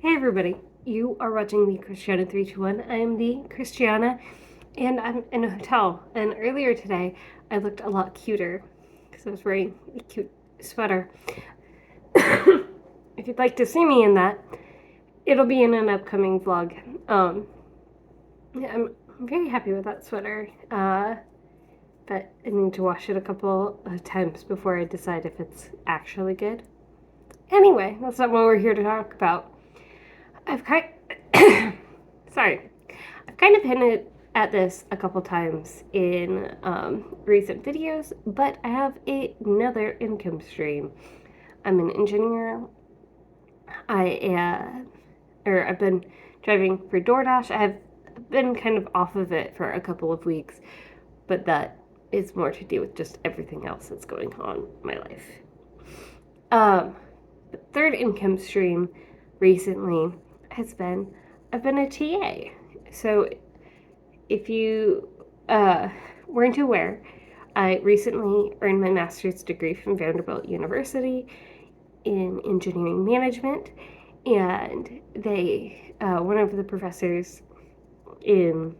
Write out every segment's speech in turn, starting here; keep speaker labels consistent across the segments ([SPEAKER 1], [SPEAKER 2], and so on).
[SPEAKER 1] Hey everybody, you are watching the Christiana 321. I am the Christiana and I'm in a hotel. And earlier today, I looked a lot cuter because I was wearing a cute sweater. If you'd like to see me in that, it'll be in an upcoming vlog. Yeah, I'm very happy with that sweater, but I need to wash it a couple of times before I decide if it's actually good. Anyway, that's not what we're here to talk about. I've kind sorry, I've kind of hinted at this a couple times in recent videos, but I have another income stream. I'm an engineer. I've been driving for DoorDash. I've been kind of off of it for a couple of weeks, but that is more to do with just everything else that's going on in my life. The third income stream recently has been I've been a TA. So if you weren't aware, I recently earned my master's degree from Vanderbilt University in engineering management, and one of the professors in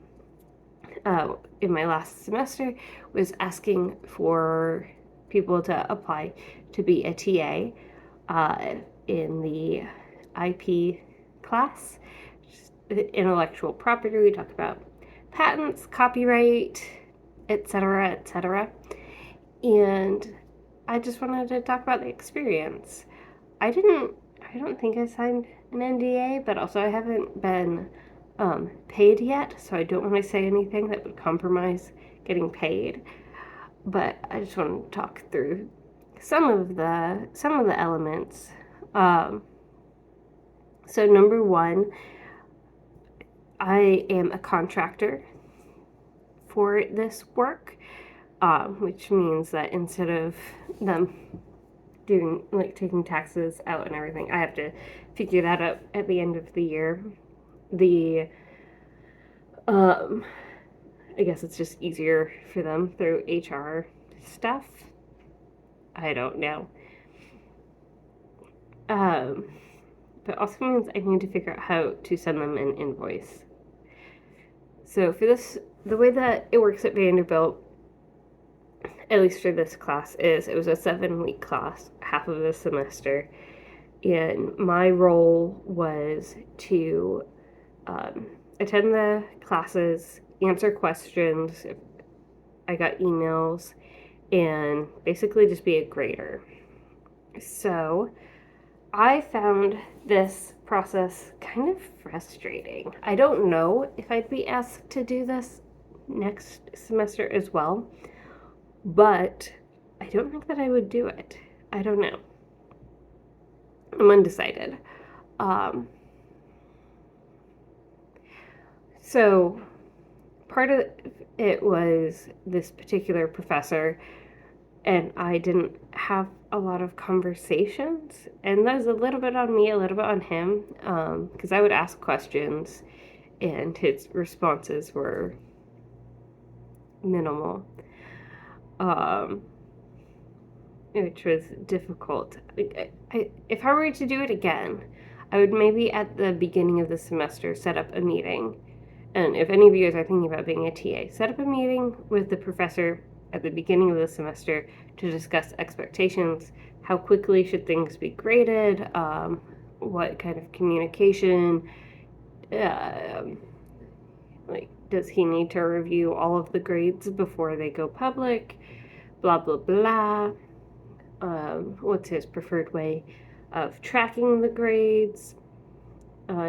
[SPEAKER 1] in my last semester was asking for people to apply to be a TA in the IP class, intellectual property. We talk about patents, copyright, etc., etc. And I just wanted to talk about the experience. I didn't. I don't think I signed an NDA, but also I haven't been paid yet, so I don't want to say anything that would compromise getting paid. But I just want to talk through some of the elements. Um, so number one, I am a contractor for this work, which means that instead of them doing like taking taxes out and everything, I have to figure that out at the end of the year. The um, I guess it's just easier for them through HR stuff. I don't know. Um, but also means I need to figure out how to send them an invoice. So for this, the way that it works at Vanderbilt, at least for this class, is it was a 7-week class, half of the semester, and my role was to attend the classes, answer questions. I got emails, and basically just be a grader. So I found this process kind of frustrating. I don't know if I'd be asked to do this next semester as well, but I don't think that I would do it. I don't know. I'm undecided. Um, so part of it was this particular professor, and I didn't have a lot of conversations, and that was a little bit on me, a little bit on him, because I would ask questions, and his responses were minimal, um, which was difficult. If I were to do it again, I would maybe at the beginning of the semester set up a meeting. And if any of you are thinking about being a TA, set up a meeting with the professor at the beginning of the semester to discuss expectations. How quickly should things be graded? What kind of communication? Like, does he need to review all of the grades before they go public? Blah, blah, blah. What's his preferred way of tracking the grades?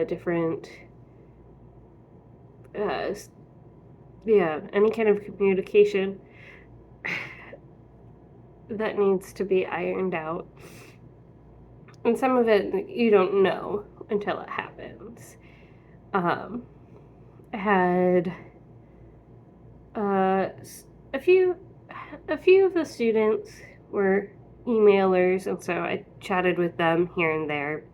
[SPEAKER 1] Different any kind of communication that needs to be ironed out. And some of it you don't know until it happens. I had a few of the students were emailers, and so I chatted with them here and there.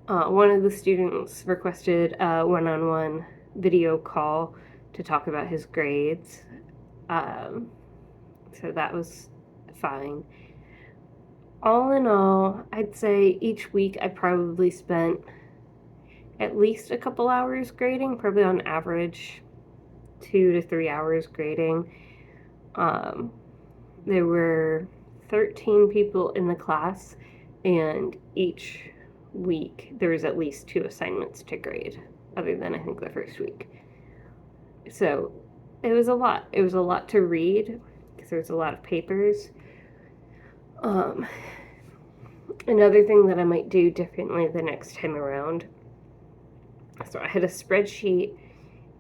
[SPEAKER 1] One of the students requested a one-on-one video call to talk about his grades. So that was fine. all in all, I'd say each week I probably spent at least a couple hours grading, probably on average 2 to 3 hours grading. Um, there were 13 people in the class, and each week there was at least 2 assignments to grade, other than I think the first week. So it was a lot. It was a lot to read because there was a lot of papers. Um, Another thing that I might do differently the next time around. So I had a spreadsheet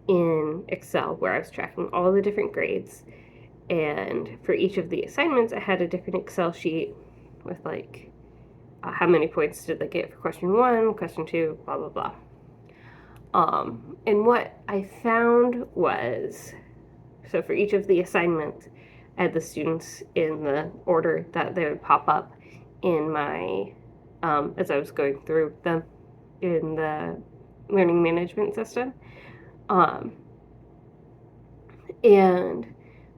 [SPEAKER 1] in Excel where I was tracking all the different grades. And for each of the assignments, I had a different Excel sheet with like how many points did they get for question one, question two, blah, blah, blah. And what I found was, so for each of the assignments, I had the students in the order that they would pop up in my, as I was going through them in the learning management system. And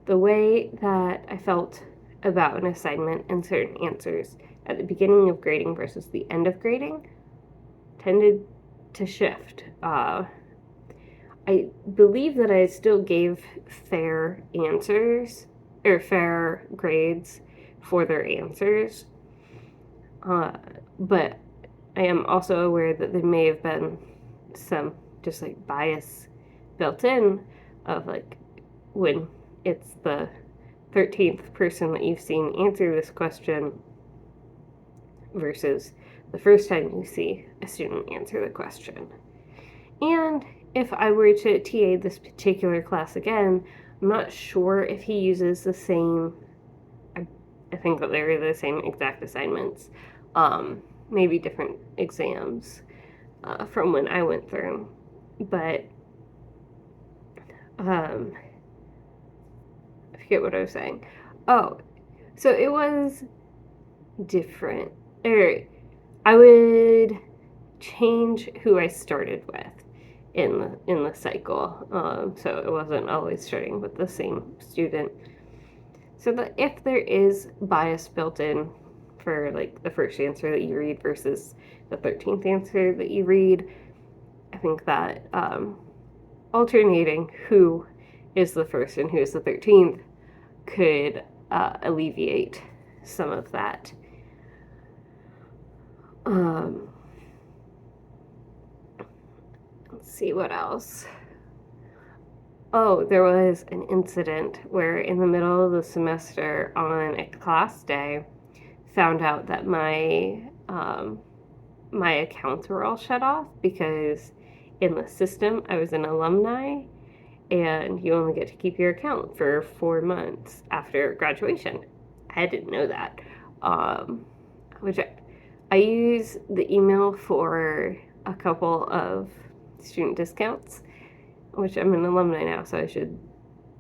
[SPEAKER 1] the way that I felt about an assignment and certain answers at the beginning of grading versus the end of grading tended to shift. I believe that I still gave fair answers or fair grades for their answers, but I am also aware that there may have been some just like bias built in of like when it's the 13th person that you've seen answer this question versus the first time you see a student answer the question. And if I were to TA this particular class again, I'm not sure if he uses the same, I think that they're the same exact assignments, maybe different exams from when I went through. But I forget what I was saying. Oh, so it was different. Or I would change who I started with in the cycle. So it wasn't always starting with the same student. So that if there is bias built in for like the first answer that you read versus the 13th answer that you read, I think that alternating who is the first and who is the 13th could alleviate some of that. Let's see what else. Oh, there was an incident where in the middle of the semester on a class day, found out that my accounts were all shut off because in the system I was an alumni and you only get to keep your account for 4 months after graduation. I didn't know that. Which I use the email for a couple of student discounts, which I'm an alumni now, so I should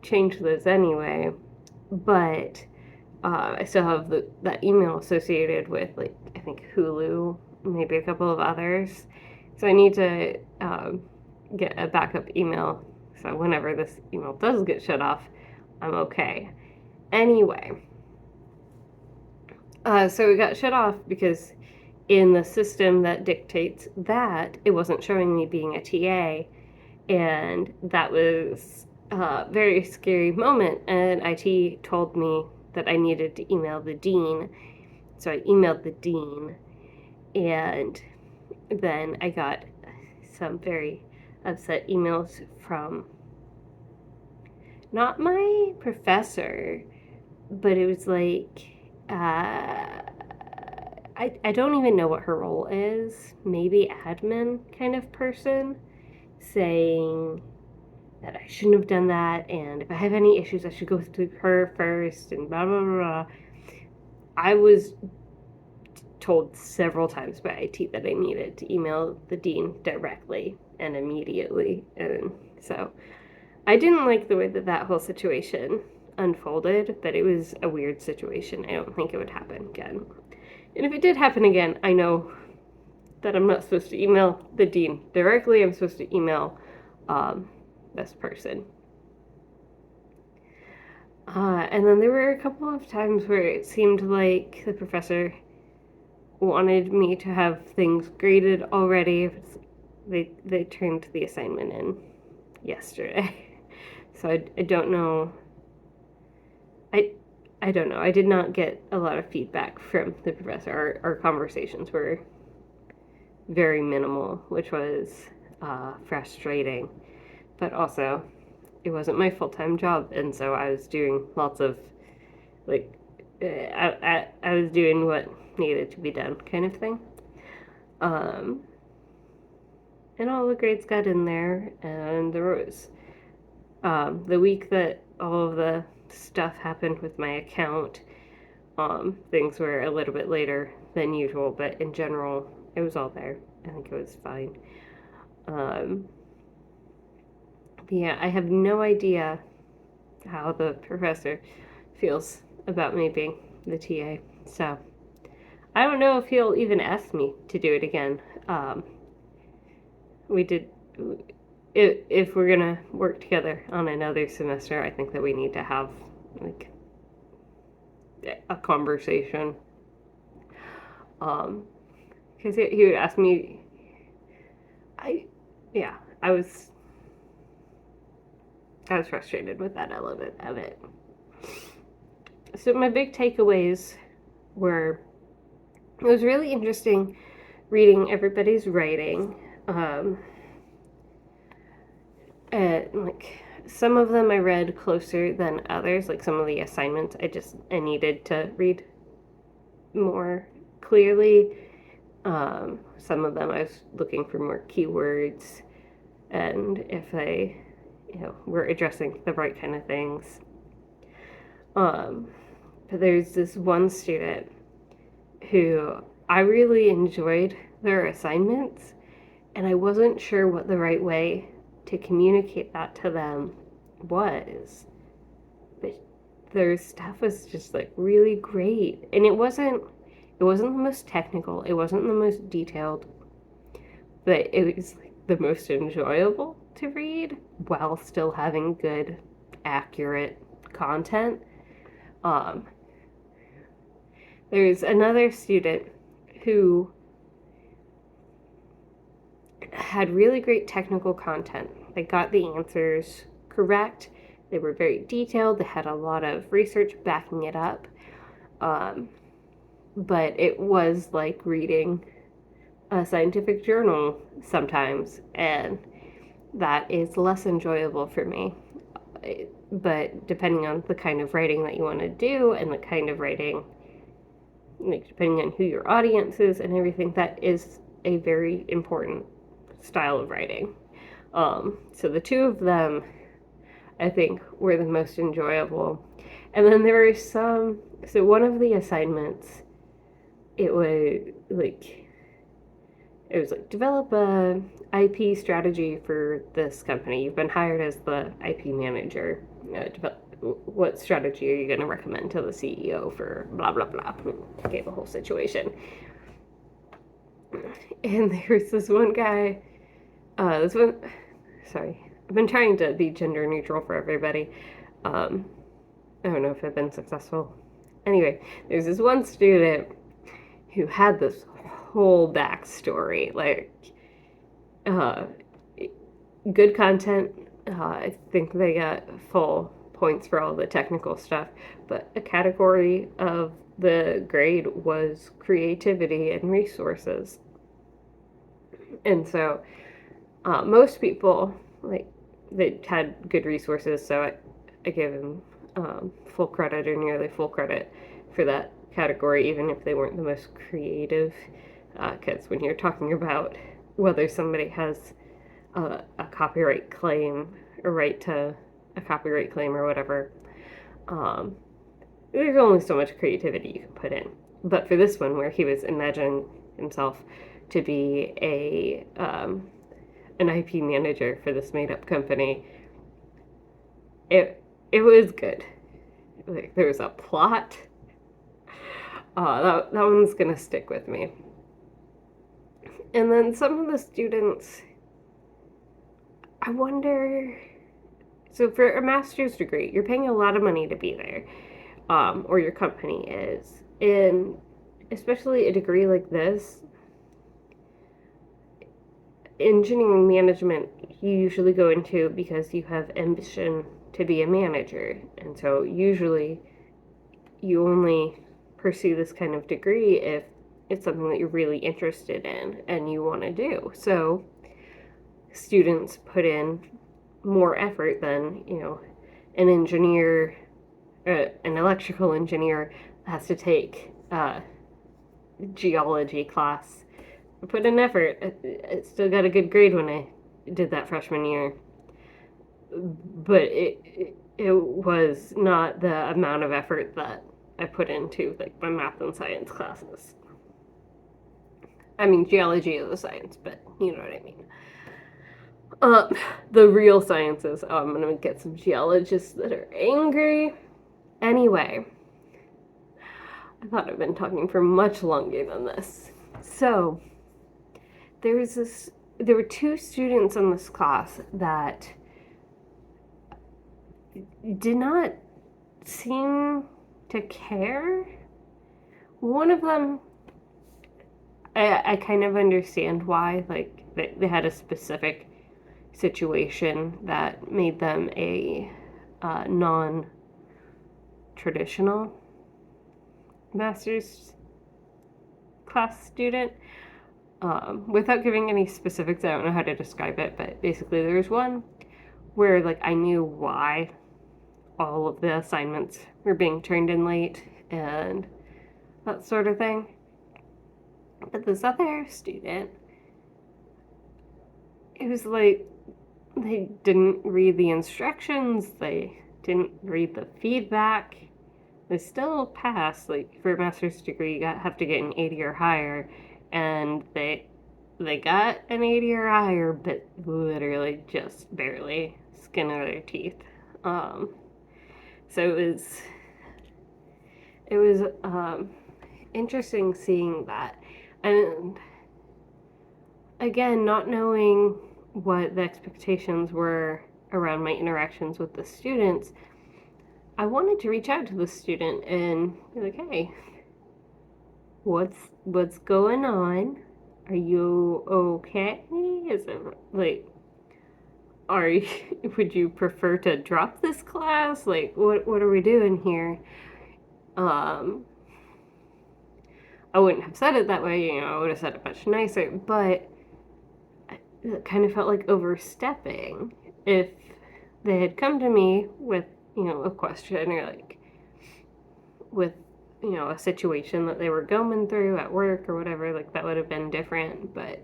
[SPEAKER 1] change those anyway. But I still have that email associated with, like, I think Hulu, maybe a couple of others. So I need to get a backup email so whenever this email does get shut off, I'm okay. Anyway, so it got shut off because in the system that dictates that, it wasn't showing me being a TA, and that was a very scary moment. And IT told me that I needed to email the dean, so I emailed the dean, and then I got some very upset emails from not my professor, but it was like I don't even know what her role is, maybe admin kind of person, saying that I shouldn't have done that, and if I have any issues, I should go through her first, and blah, blah, blah. I was told several times by IT that I needed to email the dean directly and immediately, and so I didn't like the way that whole situation unfolded, but it was a weird situation. I don't think it would happen again. And if it did happen again, I know that I'm not supposed to email the dean directly. I'm supposed to email this person. And then there were a couple of times where it seemed like the professor wanted me to have things graded already. They turned the assignment in yesterday. So I don't know. I I don't know. I did not get a lot of feedback from the professor. Our conversations were very minimal, which was frustrating. But also, it wasn't my full time job, and so I was doing lots of like I was doing what needed to be done, kind of thing. Um, and all the grades got in there, and there was the week that all of the stuff happened with my account. Things were a little bit later than usual, but in general, it was all there. I think it was fine. Um, yeah, I have no idea how the professor feels about me being the TA. So I don't know if he'll even ask me to do it again. We did. If we're gonna work together on another semester, I think that we need to have like a conversation. Um, because he would ask me. I, yeah, I was frustrated with that element of it. So my big takeaways were it was really interesting reading everybody's writing. And like some of them I read closer than others. Like some of the assignments, I needed to read more clearly. Some of them I was looking for more keywords and if they, were addressing the right kind of things. Um, but there's this one student who I really enjoyed their assignments, and I wasn't sure what the right way to communicate that to them was. But their stuff was just like really great, and it wasn't the most technical, it wasn't the most detailed, but it was like the most enjoyable to read while still having good, accurate content. Um, there's another student who had really great technical content. They got the answers correct. They were very detailed. They had a lot of research backing it up. Um, but it was like reading a scientific journal sometimes, and that is less enjoyable for me. But depending on the kind of writing that you want to do and the kind of writing, like depending on who your audience is and everything, that is a very important style of writing. So the two of them, I think, were the most enjoyable. And then there were some. So one of the assignments, it was like it was like develop a IP strategy for this company. You've been hired as the IP manager. What strategy are you going to recommend to the CEO for blah blah blah? Gave a whole situation, and there's this one guy. This one, sorry, I've been trying to be gender neutral for everybody. Um, I don't know if I've been successful. Anyway, there's this one student who had this whole backstory, like uh, good content. I think they got full points for all the technical stuff, but a category of the grade was creativity and resources. And so most people like they had good resources, so I gave them full credit or nearly full credit for that category, even if they weren't the most creative. Because when you're talking about whether somebody has a copyright claim, a right to a copyright claim or whatever, um, there's only so much creativity you can put in. But for this one, where he was imagining himself to be an IP manager for this made up company, it was good. Like there was a plot. That one's gonna stick with me. And then some of the students, I wonder. So for a master's degree, you're paying a lot of money to be there, or your company is, and especially a degree like this, engineering management you usually go into because you have ambition to be a manager. And so usually you only pursue this kind of degree if it's something that you're really interested in and you want to do. So students put in more effort than, an engineer, an electrical engineer has to take geology class. I put in effort. I still got a good grade when I did that freshman year, but it was not the amount of effort that I put into like my math and science classes. I mean, geology is a science, but you know what I mean. Uh, the real sciences. Oh, I'm gonna get some geologists that are angry. Anyway, I thought I've been talking for much longer than this. So, there was this. There were two students in this class that did not seem to care. One of them, I kind of understand why. Like, they had a specific situation that made them a non traditional master's class student. Without giving any specifics, I don't know how to describe it, but basically, there was one where, like, I knew why all of the assignments were being turned in late and that sort of thing. But this other student, it was like they didn't read the instructions, they didn't read the feedback. They still passed. Like, for a master's degree, you have to get an 80 or higher, and they got an 80 or higher, but literally just barely skin of their teeth. Um, so it was interesting seeing that, and again, not knowing what the expectations were around my interactions with the students, I wanted to reach out to the student and be like, "Hey, what's going on? Are you okay? Is it like, are you, would you prefer to drop this class? Like, what are we doing here?" Um, I wouldn't have said it that way, I would have said it much nicer, but it kind of felt like overstepping. If they had come to me with, a question or like with, a situation that they were going through at work or whatever, like that would have been different, but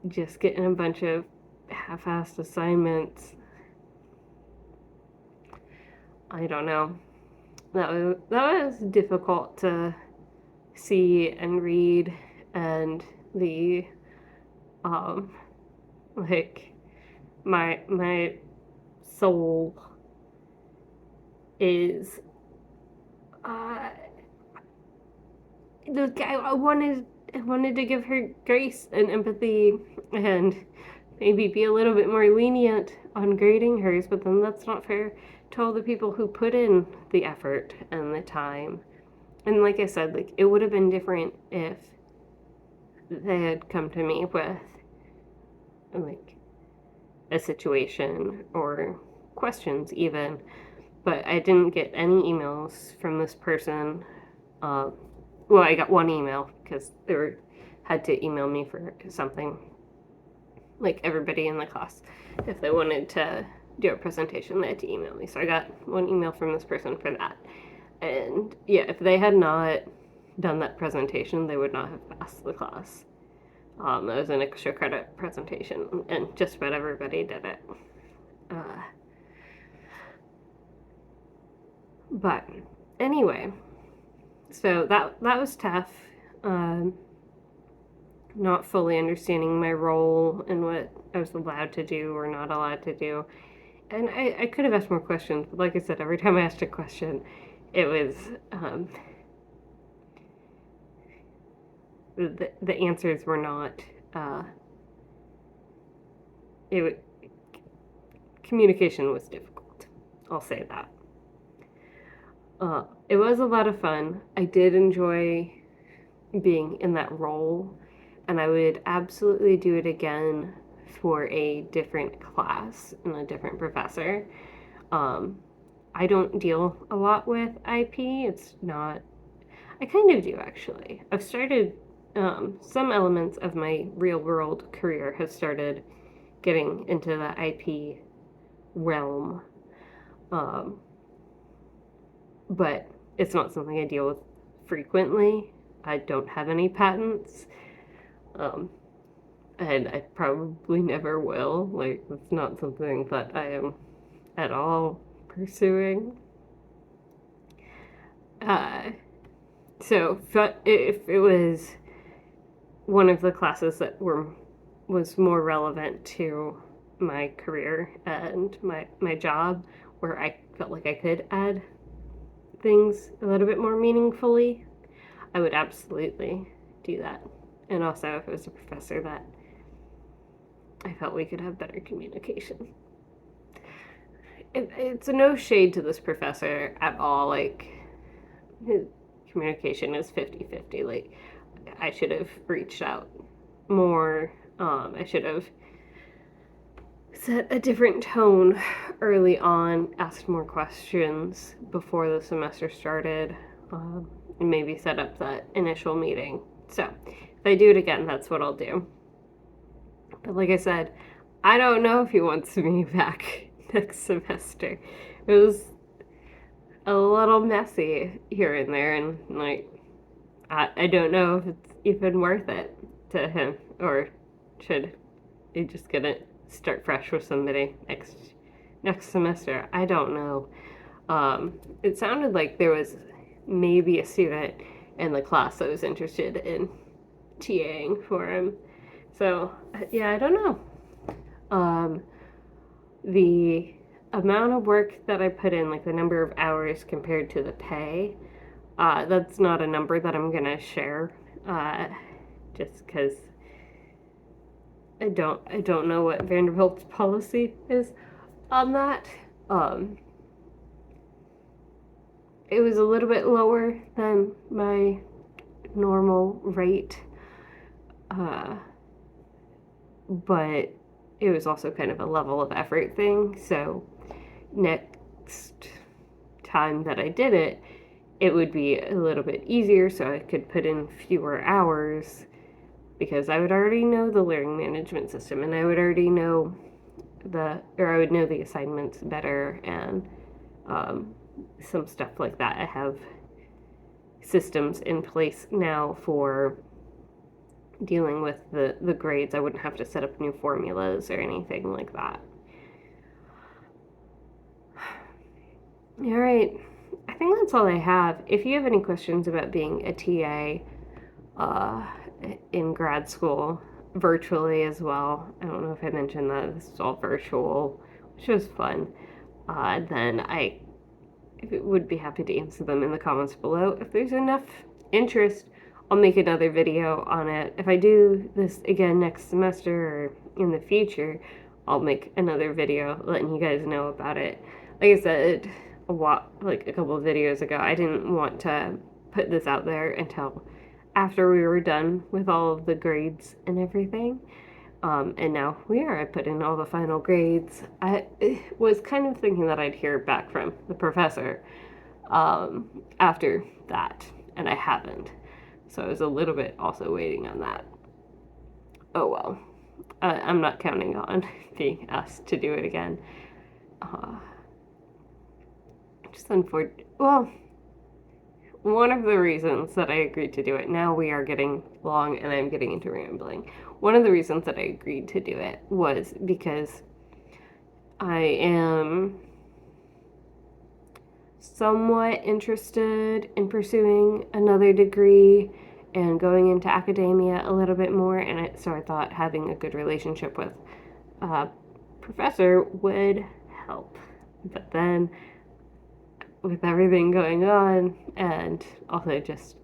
[SPEAKER 1] just getting a bunch of half-assed assignments, I don't know. That was difficult to see and read, and the um like my soul is uh look, I wanted to give her grace and empathy and maybe be a little bit more lenient on grading hers, but then that's not fair to all the people who put in the effort and the time. And like I said, like, it would have been different if they had come to me with like a situation or questions even, but I didn't get any emails from this person. uh, well, I got one email because had to email me for something, like everybody in the class, if they wanted to do a presentation, they had to email me. So I got one email from this person for that. And yeah, if they had not done that presentation, they would not have passed the class. It was an extra credit presentation, and just about everybody did it. Uh, but anyway, so that was tough. Um, not fully understanding my role and what I was allowed to do or not allowed to do. And I could have asked more questions, but like I said, every time I asked a question, it was the answers were not. It Communication was difficult. I'll say that. It was a lot of fun. I did enjoy being in that role, and I would absolutely do it again for a different class and a different professor. Um, I don't deal a lot with IP. It's not, I kind of do actually. I've started, some elements of my real world career have started getting into the IP realm, um, but it's not something I deal with frequently. I don't have any patents, um, and I probably never will. Like, it's not something that I am at all pursuing. Uh, so, if it was one of the classes that was more relevant to my career and my job, where I felt like I could add things a little bit more meaningfully, I would absolutely do that. And also, if it was a professor that I felt we could have better communication. It's a no shade to this professor at all. Like, his communication is 50-50. Like, I should have reached out more. I should have set a different tone early on, asked more questions before the semester started, and maybe set up that initial meeting. So, if I do it again, that's what I'll do. But like I said, I don't know if he wants me back next semester. It was a little messy here and there, and like, I don't know if it's even worth it to him, or should he just gonna start fresh with somebody next semester. I don't know. It sounded like there was maybe a student in the class that was interested in TAing for him. So yeah, I don't know. Um, the amount of work that I put in, like the number of hours compared to the pay, that's not a number that I'm gonna share, just because I don't know what Vanderbilt's policy is on that. Um, it was a little bit lower than my normal rate, uh, but it was also kind of a level of effort thing. So next time that I did it, it would be a little bit easier, so I could put in fewer hours because I would already know the learning management system, and I would already know I would know the assignments better, and some stuff like that. I have systems in place now for dealing with the grades. I wouldn't have to set up new formulas or anything like that. All right. I think that's all I have. If you have any questions about being a TA in grad school, virtually as well, I don't know if I mentioned that this is all virtual, which was fun, then I would be happy to answer them in the comments below. If there's enough interest, I'll make another video on it. If I do this again next semester or in the future, I'll make another video letting you guys know about it. Like I said, like a couple of videos ago, I didn't want to put this out there until after we were done with all of the grades and everything. And now we are. I put in all the final grades. I was kind of thinking that I'd hear back from the professor after that, and I haven't. So I was a little bit also waiting on that. Oh well. I'm not counting on being asked to do it again. Just unfortunate. Well, one of the reasons that I agreed to do it, now we are getting long and I'm getting into rambling. One of the reasons that I agreed to do it was because I am somewhat interested in pursuing another degree and going into academia a little bit more, and so I thought having a good relationship with a professor would help. But then with everything going on, and also just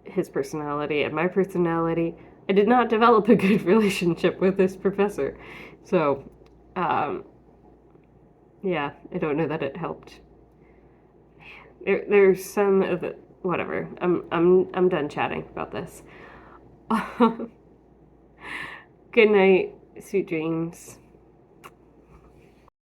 [SPEAKER 1] his personality and my personality, I did not develop a good relationship with this professor. So, yeah, I don't know that it helped. There's some of the, whatever. I'm done chatting about this. Good night, sweet dreams.